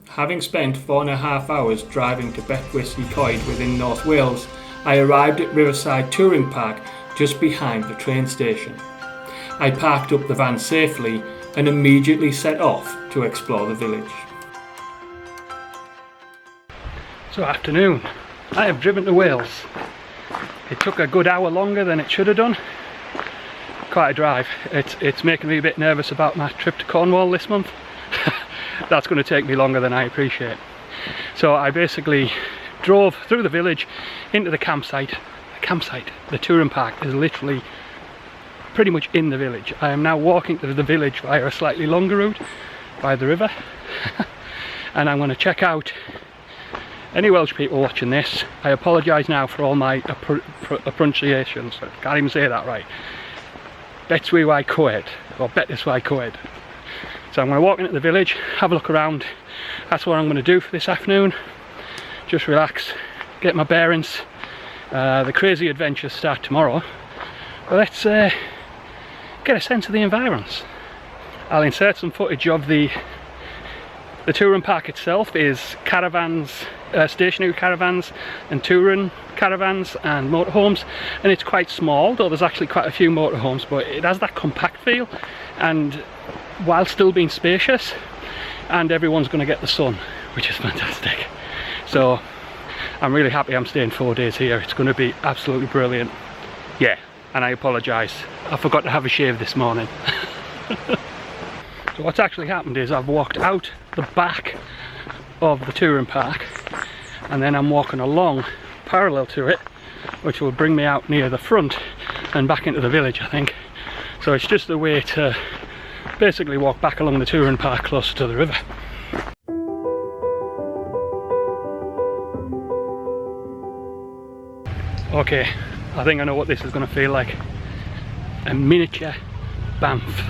Having spent 4.5 hours driving to Betws-y-Coed within North Wales, I arrived at Riverside Touring Park just behind the train station. I parked up the van safely and immediately set off to explore the village. So afternoon, I have driven to Wales. It took a good hour longer than it should have done. Quite a drive. It's making me a bit nervous about my trip to Cornwall this month. That's going to take me longer than I appreciate. So I basically drove through the village into the campsite. The touring park is literally pretty much in the village. I am now walking to the village via a slightly longer route by the river. And I'm going to check out any Welsh people watching this. I apologise now for all my pronunciations. I can't even say that right. Betws-y-Coed or Betws-y-Coed. So I'm going to walk into the village, have a look around. That's what I'm going to do for this afternoon. Just relax, get my bearings. The crazy adventures start tomorrow. But let's get a sense of the environs. I'll insert some footage of the touring park itself. Is caravans, stationary caravans and touring caravans and motorhomes, and it's quite small, though there's actually quite a few motorhomes, but it has that compact feel, and while still being spacious, and everyone's going to get the sun, which is fantastic. So I'm really happy I'm staying 4 days here. It's going to be absolutely brilliant. Yeah, and I apologise, I forgot to have a shave this morning. So what's actually happened is I've walked out the back of the touring park, and then I'm walking along parallel to it, which will bring me out near the front and back into the village, I think. So it's just a way to basically walk back along the touring park closer to the river. Okay, I think I know what this is going to feel like. A miniature Banff.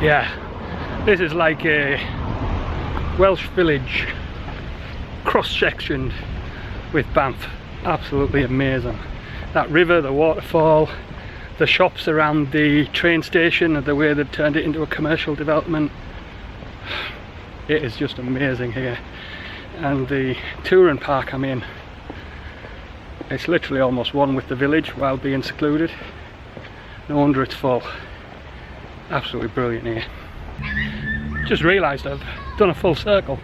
Yeah, this is like a Welsh village cross-sectioned with Banff. Absolutely amazing. That river, the waterfall, the shops around the train station, and the way they've turned it into a commercial development. It is just amazing here. And the touring park I'm in, it's literally almost one with the village while being secluded. No wonder it's full. Absolutely brilliant here. Just realised I've done a full circle.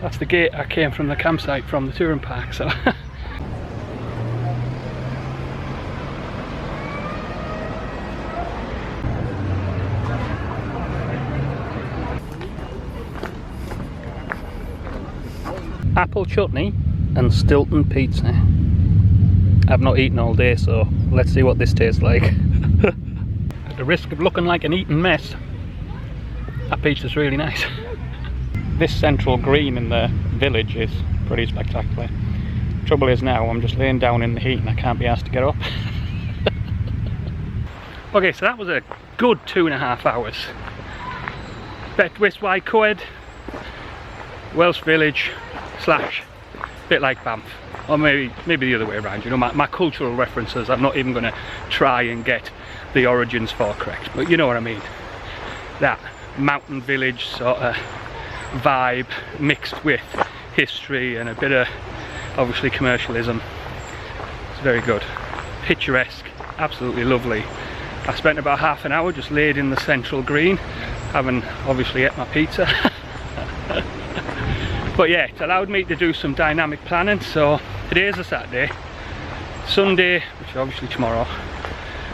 That's the gate I came from the campsite from the touring park, so apple chutney and Stilton pizza. I've not eaten all day, so let's see what this tastes like. At the risk of looking like an eaten mess, that pizza's really nice. This central green in the village is pretty spectacular. Trouble is now I'm just laying down in the heat and I can't be asked to get up. Okay, so that was a good 2.5 hours. Betws-y-Coed, Welsh village slash bit like Banff, or maybe the other way around. You know, my cultural references, I'm not even going to try and get the origins for correct, but you know what I mean. That mountain village sort of vibe mixed with history and a bit of obviously commercialism. It's very good. picturesque, absolutely lovely. I spent about half an hour just laid in the central green, having obviously ate my pizza. But yeah, it allowed me to do some dynamic planning. So today is a Saturday. Sunday, which is obviously tomorrow,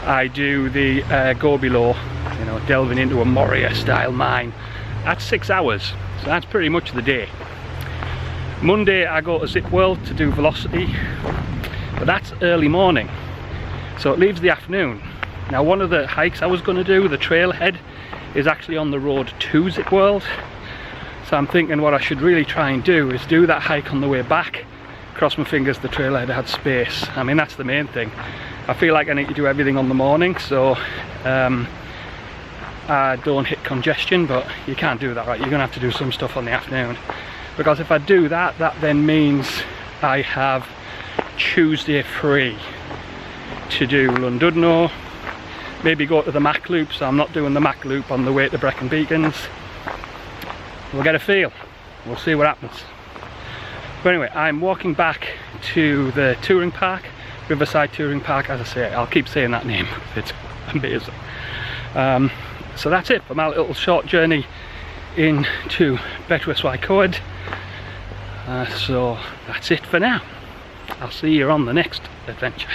I do the go below, you know, delving into a Moria style mine. That's 6 hours, so that's pretty much the day. Monday I go to Zip World to do velocity, but that's early morning, so it leaves the afternoon. Now one of the hikes I was going to do, the trailhead, is actually on the road to Zip World, so I'm thinking what I should really try and do is do that hike on the way back. Cross my fingers the trailhead had space. I mean, that's the main thing. I feel like I need to do everything on the morning, so I don't hit congestion, but you can't do that, right? You're gonna have to do some stuff on the afternoon, because if I do that, that then means I have Tuesday free to do Llandudno, maybe go to the Mac Loop, so I'm not doing the Mac Loop on the way to Brecon Beacons. We'll get a feel, we'll see what happens. But anyway, I'm walking back to the touring park, Riverside Touring Park. As I say, I'll keep saying that name, it's amazing. So that's it for my little short journey into Betws-y-Coed. So that's it for now. I'll see you on the next adventure.